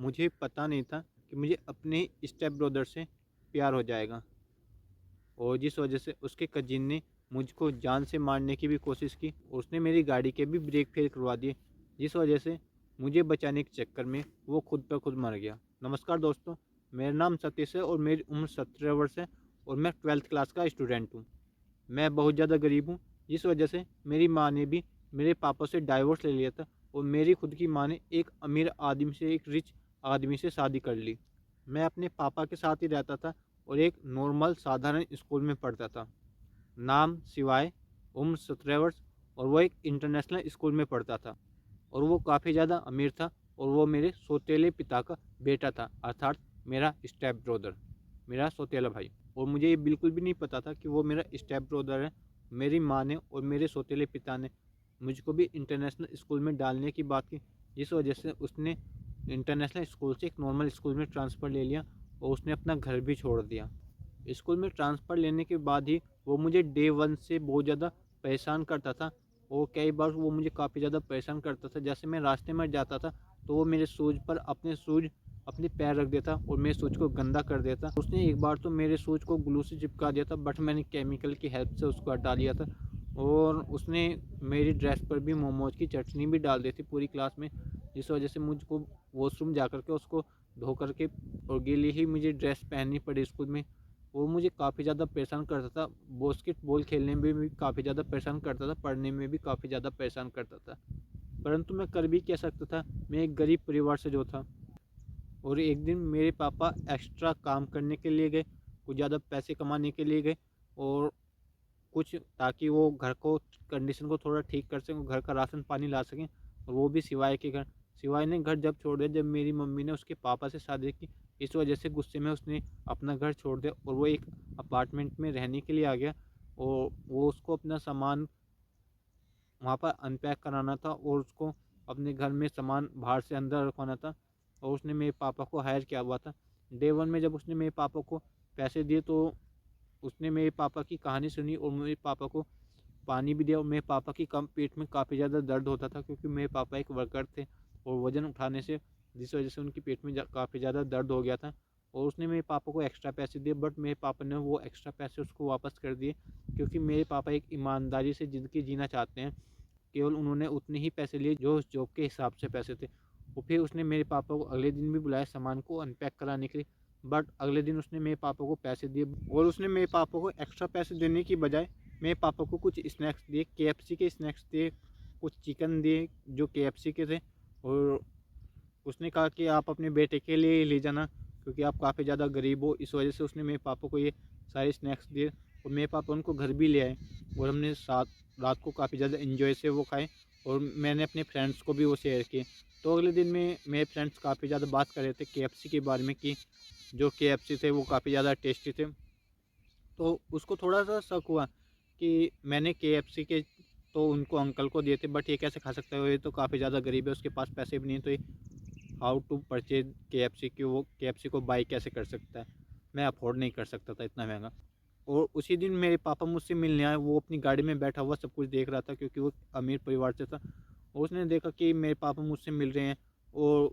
मुझे पता नहीं था कि मुझे अपने स्टेप ब्रदर से प्यार हो जाएगा, और जिस वजह से उसके कजिन ने मुझको जान से मारने की भी कोशिश की और उसने मेरी गाड़ी के भी ब्रेक फेल करवा दिए, जिस वजह से मुझे बचाने के चक्कर में वो खुद पर खुद मर गया। नमस्कार दोस्तों, मेरा नाम सतीश है और मेरी उम्र 17 वर्ष है और मैं 12th क्लास का स्टूडेंट हूँ। मैं बहुत ज़्यादा गरीब हूँ, जिस वजह से मेरी माँ ने भी मेरे पापा से डाइवोर्स ले लिया था और मेरी खुद की माँ ने एक अमीर आदमी से, एक रिच आदमी से शादी कर ली। मैं अपने पापा के साथ ही रहता था और एक नॉर्मल साधारण स्कूल में पढ़ता था। नाम शिवाय, उम्र 17 वर्ष, और वो एक इंटरनेशनल स्कूल में पढ़ता था और वो काफ़ी ज़्यादा अमीर था और वो मेरे सौतेले पिता का बेटा था, अर्थात मेरा स्टेप ब्रदर, मेरा सौतेला भाई। और मुझे ये बिल्कुल भी नहीं पता था कि वो मेरा स्टेप ब्रदर है। मेरी माँ ने और मेरे सौतेले पिता ने मुझको भी इंटरनेशनल स्कूल में डालने की बात की, जिस वजह से उसने इंटरनेशनल स्कूल से एक नॉर्मल स्कूल में ट्रांसफ़र ले लिया और उसने अपना घर भी छोड़ दिया। स्कूल में ट्रांसफ़र लेने के बाद ही वो मुझे डे वन से बहुत ज़्यादा परेशान करता था और कई बार वो मुझे काफ़ी ज़्यादा परेशान करता था। जैसे मैं रास्ते में जाता था तो वो मेरे शूज़ पर अपने पैर रख देता और मेरे शूज़ को गंदा कर देता। उसने एक बार तो मेरे शूज़ को ग्लू से चिपका दिया था, बट मैंने केमिकल की हेल्प से उसको हटा लिया था। और उसने मेरी ड्रेस पर भी मोमोज की चटनी भी डाल दी थी पूरी क्लास में, जिस वजह से मुझको वॉशरूम जा कर के उसको धो कर के और गीली ही मुझे ड्रेस पहननी पड़ी स्कूल में। वो मुझे काफ़ी ज़्यादा परेशान करता था, बास्केटबॉल खेलने में भी काफ़ी ज़्यादा परेशान करता था, पढ़ने में भी काफ़ी ज़्यादा परेशान करता था। परंतु मैं कर भी क्या सकता था, मैं एक गरीब परिवार से जो था। और एक दिन मेरे पापा एक्स्ट्रा काम करने के लिए गए, कुछ ज़्यादा पैसे कमाने के लिए गए, और कुछ ताकि वो घर को, कंडीशन को थोड़ा ठीक कर सकें, घर का राशन पानी ला सकें, और वो भी सिवाय के घर। सिवाय ने घर जब छोड़ दिया जब मेरी मम्मी ने उसके पापा से शादी की, इस वजह से गुस्से में उसने अपना घर छोड़ दिया और वो एक अपार्टमेंट में रहने के लिए आ गया। और वो उसको अपना सामान वहाँ पर अनपैक कराना था और उसको अपने घर में सामान बाहर से अंदर रखवाना था, और उसने मेरे पापा को हायर किया हुआ था। डे वन में जब उसने मेरे पापा को पैसे दिए तो उसने मेरे पापा की कहानी सुनी और मेरे पापा को पानी भी दिया, और मेरे पापा की कम पेट में काफ़ी ज़्यादा दर्द होता था क्योंकि मेरे पापा एक वर्कर थे और वज़न उठाने से, जिस वजह से उनकी पेट में काफ़ी ज़्यादा दर्द हो गया था। और उसने मेरे पापा को एक्स्ट्रा पैसे दिए, बट मेरे पापा ने वो एक्स्ट्रा पैसे उसको वापस कर दिए क्योंकि मेरे पापा एक ईमानदारी से ज़िंदगी जीना चाहते हैं। केवल उन्होंने उतने ही पैसे लिए जो उस जॉब के हिसाब से पैसे थे। और फिर उसने मेरे पापा को अगले दिन भी बुलाया सामान को अनपैक कराने के लिए, बट अगले दिन उसने मेरे पापा को पैसे दिए और उसने मेरे पापा को एक्स्ट्रा पैसे देने की बजाय मेरे पापा को कुछ स्नैक्स दिए, केएफसी के स्नैक्स दिए, कुछ चिकन दिए जो केएफसी के थे। और उसने कहा कि आप अपने बेटे के लिए ही ले जाना क्योंकि आप काफ़ी ज़्यादा गरीब हो, इस वजह से उसने मेरे पापा को ये सारे स्नैक्स दिए और मेरे पापा उनको घर भी ले आए और हमने साथ रात को काफ़ी ज़्यादा इन्जॉय से वो खाए, और मैंने अपने फ्रेंड्स को भी वो शेयर किए। तो अगले दिन में मेरे फ्रेंड्स काफ़ी ज़्यादा बात कर रहे थे केएफसी के बारे में कि जो केएफसी थे वो काफ़ी ज़्यादा टेस्टी थे। तो उसको थोड़ा-सा शक हुआ कि मैंने केएफसी के तो उनको अंकल को दिए थे, बट ये कैसे खा सकता है, ये तो काफ़ी ज़्यादा गरीब है, उसके पास पैसे भी नहीं हैं, तो ये हाउ टू परचेज केएफसी की, वो केएफसी को बाई कैसे कर सकता है। मैं अफोर्ड नहीं कर सकता था इतना महंगा। और उसी दिन मेरे पापा मुझसे मिलने आए, वो अपनी गाड़ी में बैठा हुआ सब कुछ देख रहा था क्योंकि वो अमीर परिवार से था। और उसने देखा कि मेरे पापा मुझसे मिल रहे हैं और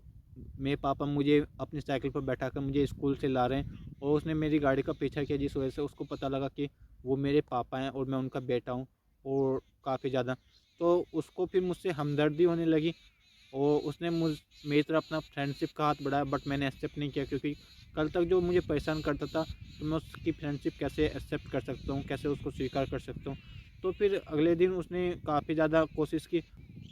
मेरे पापा मुझे अपनी साइकिल पर बैठाकर मुझे स्कूल से ला रहे हैं, और उसने मेरी गाड़ी का पीछा किया, जिस वजह से उसको पता लगा कि वो मेरे पापा हैं और मैं उनका बेटा हूँ। और काफ़ी ज़्यादा तो उसको फिर मुझसे हमदर्दी होने लगी और उसने मेरी तरफ अपना फ्रेंडशिप का हाथ बढ़ाया, बट मैंने एक्सेप्ट नहीं किया क्योंकि कल तक जो मुझे परेशान करता था तो मैं उसकी फ्रेंडशिप कैसे एक्सेप्ट कर सकता हूँ, कैसे उसको स्वीकार कर सकता हूँ। तो फिर अगले दिन उसने काफ़ी ज़्यादा कोशिश की,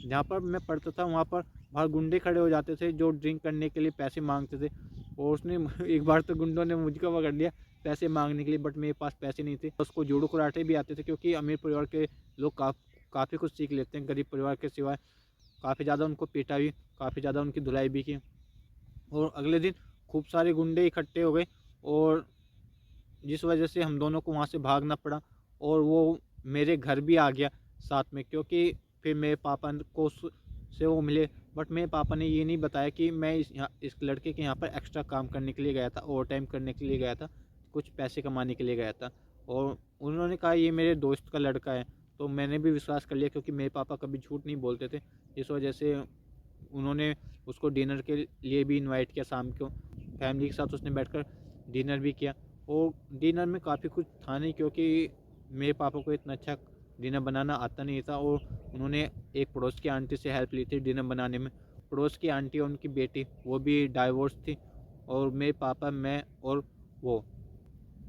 जहाँ पर मैं पढ़ता था वहाँ पर बाहर गुंडे खड़े हो जाते थे जो ड्रिंक करने के लिए पैसे मांगते थे। और उसने एक बार तो गुंडों ने मुझको पकड़ लिया पैसे मांगने के लिए, बट मेरे पास पैसे नहीं थे। उसको जूडो कराटे भी आते थे क्योंकि अमीर परिवार के लोग काफ़ी कुछ सीख लेते हैं गरीब परिवार के सिवाय। काफ़ी ज़्यादा उनको पीटा भी, काफ़ी ज़्यादा उनकी धुलाई भी की। और अगले दिन खूब सारे गुंडे इकट्ठे हो गए और जिस वजह से हम दोनों को वहाँ से भागना पड़ा, और वो मेरे घर भी आ गया साथ में, क्योंकि फिर मेरे पापा को से वो मिले। बट मेरे पापा ने ये नहीं बताया कि मैं इस लड़के के यहाँ पर एक्स्ट्रा काम करने के लिए गया था, ओवर टाइम करने के लिए गया था, कुछ पैसे कमाने के लिए गया था। और उन्होंने कहा ये मेरे दोस्त का लड़का है, तो मैंने भी विश्वास कर लिया क्योंकि मेरे पापा कभी झूठ नहीं बोलते थे। इस वजह से उन्होंने उसको डिनर के लिए भी इनवाइट किया शाम को, फैमिली के साथ उसने बैठकर डिनर भी किया। और डिनर में काफ़ी कुछ था नहीं, क्योंकि मेरे पापा को इतना अच्छा डिनर बनाना आता नहीं था। और उन्होंने एक पड़ोस की आंटी से हेल्प ली थी डिनर बनाने में। पड़ोस की आंटी और उनकी बेटी वो भी डाइवोर्स थी, और मेरे पापा, मैं और वो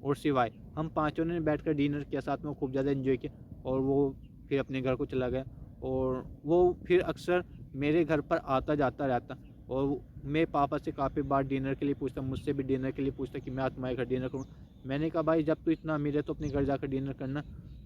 और सिवाय हम पाँचों ने बैठकर डिनर किया साथ में, खूब ज़्यादा एंजॉय किया। और वो फिर अपने घर को चला गया। और वो फिर अक्सर मेरे घर पर आता जाता रहता, और मेरे पापा से काफ़ी बार डिनर के लिए पूछता, मुझसे भी डिनर के लिए पूछता कि मैं आज तुम्हारे घर डिनर करूँ। मैंने कहा भाई जब तू इतना अमीर है तो अपने घर जाकर डिनर करना।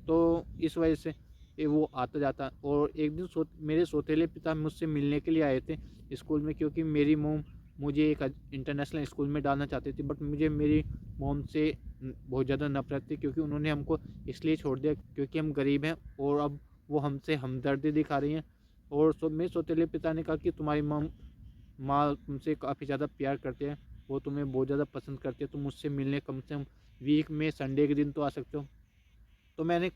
तो इस वजह से वो आता जाता। और एक दिन मेरे सौतेले पिता मुझसे मिलने के लिए आए थे स्कूल में, क्योंकि मेरी मोम मुझे एक इंटरनेशनल स्कूल में डालना चाहती थी। बट मुझे मेरी मोम से बहुत ज़्यादा नफरत थी, क्योंकि उन्होंने हमको इसलिए छोड़ दिया क्योंकि हम गरीब हैं, और अब वो हमसे हमदर्दी दिखा रही हैं। और मेरे सौतेले पिता ने कहा कि तुम्हारी माँ तुमसे काफ़ी ज़्यादा प्यार करते हैं, वो तुम्हें बहुत ज़्यादा पसंद करते हैं, तुम मुझसे मिलने कम से कम वीक में संडे के दिन तो आ सकते हो। तो मैंने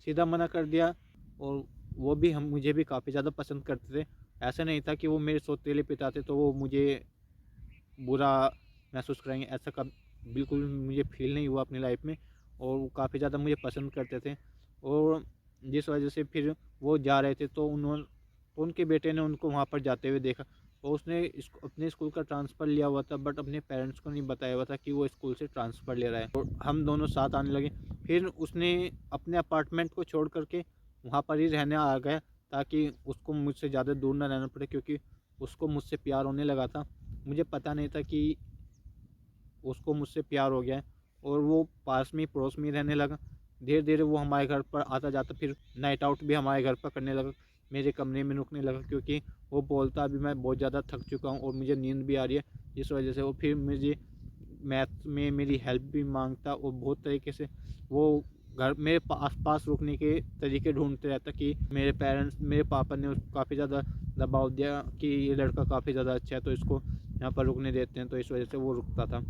सीधा मना कर दिया। और वो भी हम मुझे भी काफ़ी ज़्यादा पसंद करते थे। ऐसा नहीं था कि वो मेरे सौतेले पिता थे तो वो मुझे बुरा महसूस कराएंगे, ऐसा कब बिल्कुल मुझे फील नहीं हुआ अपनी लाइफ में। और वो काफ़ी ज़्यादा मुझे पसंद करते थे। और जिस वजह से फिर वो जा रहे थे तो उनके बेटे ने उनको वहाँ पर जाते हुए देखा। और उसने अपने स्कूल का ट्रांसफ़र लिया हुआ था, बट अपने पेरेंट्स को नहीं बताया हुआ था कि वो स्कूल से ट्रांसफ़र ले रहा है। और हम दोनों साथ आने लगे। फिर उसने अपने अपार्टमेंट को छोड़ करके वहाँ पर ही रहने आ गया, ताकि उसको मुझसे ज़्यादा दूर ना रहना पड़े, क्योंकि उसको मुझसे प्यार होने लगा था। मुझे पता नहीं था कि उसको मुझसे प्यार हो गया है। और वो पास में पड़ोस में ही रहने लगा। धीरे धीरे वो हमारे घर पर आता जाता, फिर नाइट आउट भी हमारे घर पर करने लगा, मेरे कमरे में रुकने लगा, क्योंकि वो बोलता अभी मैं बहुत ज़्यादा थक चुका हूँ और मुझे नींद भी आ रही है। इस वजह से वो फिर मुझे मैथ में मेरी हेल्प भी मांगता, और बहुत तरीके से वो घर मेरे आस पास रुकने के तरीके ढूंढते रहता, कि मेरे पापा ने उसको काफ़ी ज़्यादा दबाव दिया कि ये लड़का काफ़ी ज़्यादा अच्छा है तो इसको यहाँ पर रुकने देते हैं, तो इस वजह से वो रुकता था।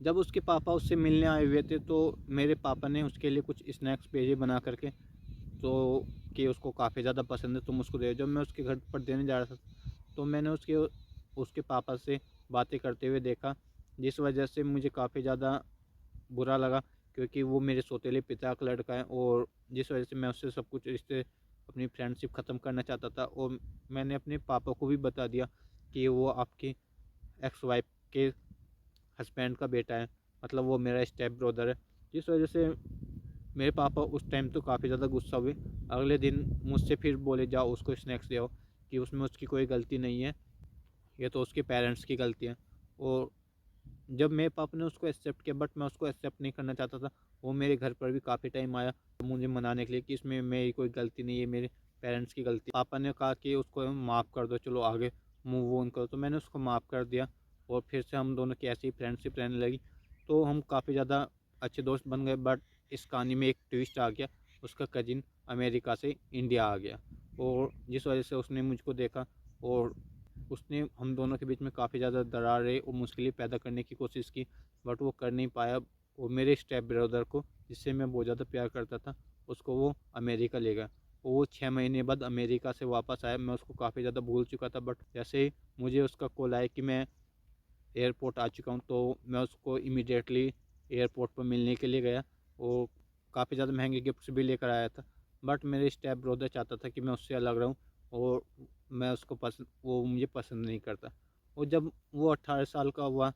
जब उसके पापा उससे मिलने आए हुए थे तो मेरे पापा ने उसके लिए कुछ स्नैक्स भेजे बना करके, तो कि उसको काफ़ी ज़्यादा पसंद है तुम उसको दे। जब मैं उसके घर पर देने जा रहा था तो मैंने उसके उसके पापा से बातें करते हुए देखा, जिस वजह से मुझे काफ़ी ज़्यादा बुरा लगा, क्योंकि वो मेरे सौतेले पिता का लड़का है। और जिस वजह से मैं उससे सब कुछ रिश्ते, अपनी फ्रेंडशिप ख़त्म करना चाहता था। और मैंने अपने पापा को भी बता दिया कि वो आपकी एक्स वाइफ के हस्बैंड का बेटा है, मतलब वो मेरा स्टेप ब्रदर है। जिस वजह से मेरे पापा उस टाइम तो काफ़ी ज़्यादा गुस्सा हुए। अगले दिन मुझसे फिर बोले जाओ उसको स्नैक्स ले आओ, कि उसमें उसकी कोई गलती नहीं है, ये तो उसके पेरेंट्स की गलती है। और जब मेरे पापा ने उसको एक्सेप्ट किया, बट मैं उसको एक्सेप्ट नहीं करना चाहता था। वो मेरे घर पर भी काफ़ी टाइम आया मुझे मनाने के लिए कि इसमें मेरी कोई गलती नहीं है, मेरे पेरेंट्स की गलती। पापा ने कहा कि उसको माफ़ कर दो, चलो आगे मूव ऑन करो। तो मैंने उसको माफ़ कर दिया, और फिर से हम दोनों की ऐसी फ्रेंडशिप रहने लगी। तो हम काफ़ी ज़्यादा अच्छे दोस्त बन गए। बट इस कहानी में एक ट्विस्ट आ गया, उसका कजिन अमेरिका से इंडिया आ गया, और जिस वजह से उसने मुझको देखा, और उसने हम दोनों के बीच में काफ़ी ज़्यादा दरारें और मुश्किलें पैदा करने की कोशिश की, बट वो कर नहीं पाया। वो मेरे स्टेप ब्रदर को, जिससे मैं बहुत ज़्यादा प्यार करता था, उसको वो अमेरिका ले गया। वो 6 महीने बाद अमेरिका से वापस आया। मैं उसको काफ़ी ज़्यादा भूल चुका था, बट जैसे ही मुझे उसका कॉल आया कि मैं एयरपोर्ट आ चुका हूँ, तो मैं उसको इमीडिएटली एयरपोर्ट पर मिलने के लिए गया। और काफ़ी ज़्यादा महंगे गिफ्ट्स भी लेकर आया था। बट मेरे स्टेप ब्रदर चाहता था कि मैं उससे अलग रहूँ, और मैं उसको पसंद वो मुझे पसंद नहीं करता। और जब वो 18 साल का हुआ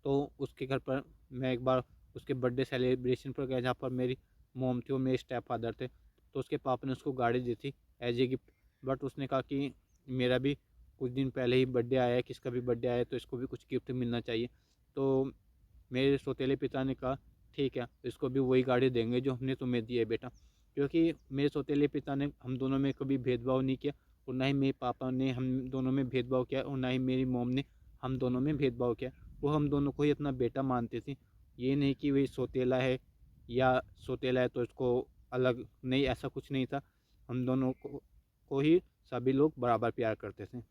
तो उसके घर पर मैं एक बार उसके बर्थडे सेलिब्रेशन पर गया, जहाँ पर मेरी मोम थी और मेरे स्टेप फादर थे। तो उसके पापा ने उसको गाड़ी दी थी एज ए गिफ्ट। बट उसने कहा कि मेरा भी कुछ दिन पहले ही बर्थडे आया है, किसका भी बर्थडे आया है, तो इसको भी कुछ गिफ्ट मिलना चाहिए। तो मेरे सौतेले पिता ने कहा ठीक है, इसको भी वही गाड़ी देंगे जो हमने तुम्हें दी है बेटा। क्योंकि मेरे सौतेले पिता ने हम दोनों में कभी भेदभाव नहीं किया, और ना ही मेरे पापा ने हम दोनों में भेदभाव किया, और ना ही मेरी मोम ने हम दोनों में भेदभाव किया। वो हम दोनों को ही अपना बेटा मानती थी। ये नहीं कि वही सौतेला है, या सौतेला है तो इसको अलग नहीं, ऐसा कुछ नहीं था। हम दोनों को ही सभी लोग बराबर प्यार करते थे।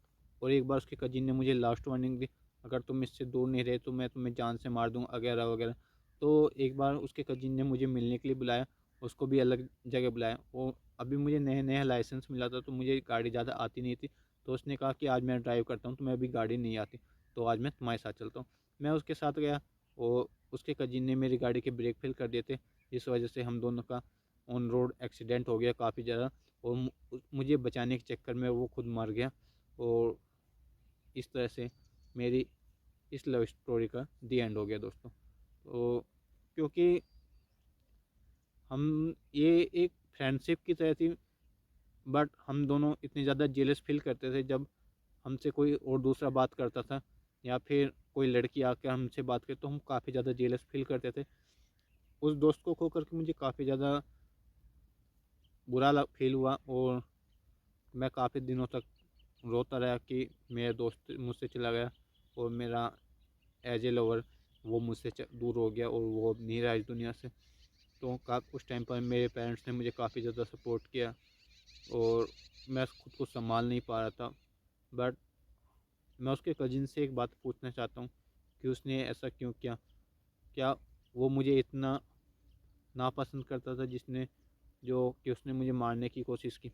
और एक बार उसके कजिन ने मुझे लास्ट वार्निंग दी, अगर तुम इससे दूर नहीं रहे तो मैं तुम्हें जान से मार दूँ वगैरह वगैरह। तो एक बार उसके कजिन ने मुझे मिलने के लिए बुलाया, उसको भी अलग जगह बुलाया। और अभी मुझे नया नया लाइसेंस मिला था, तो मुझे गाड़ी ज़्यादा आती नहीं थी। तो उसने कहा कि आज मैं ड्राइव करता हूँ, तो मैं अभी गाड़ी नहीं आती, तो आज मैं तुम्हारे साथ चलता हूँ। मैं उसके साथ गया और उसके कजिन ने मेरी गाड़ी के ब्रेक फेल कर दिए थे, जिस वजह से हम दोनों का ऑन रोड एक्सीडेंट हो गया काफ़ी ज़्यादा। और मुझे बचाने के चक्कर में वो खुद मर गया। और इस तरह से मेरी इस लव स्टोरी का दी एंड हो गया दोस्तों। तो क्योंकि हम ये एक फ्रेंडशिप की तरह थी, बट हम दोनों इतने ज़्यादा जेलस फील करते थे जब हमसे कोई और दूसरा बात करता था, या फिर कोई लड़की आकर हमसे बात करे, तो हम काफ़ी ज़्यादा जेलस फील करते थे। उस दोस्त को खो करके मुझे काफ़ी ज़्यादा बुरा फील हुआ, और मैं काफ़ी दिनों तक रोता रहा कि मेरा दोस्त मुझसे चला गया, और मेरा एज ए लवर वो मुझसे दूर हो गया, और वो अब नहीं रहा इस दुनिया से। तो उस टाइम पर मेरे पेरेंट्स ने मुझे काफ़ी ज़्यादा सपोर्ट किया, और मैं खुद को संभाल नहीं पा रहा था। बट मैं उसके कजिन से एक बात पूछना चाहता हूँ कि उसने ऐसा क्यों किया? क्या वो मुझे इतना नापसंद करता था, जिसने जो कि उसने मुझे मारने की कोशिश की?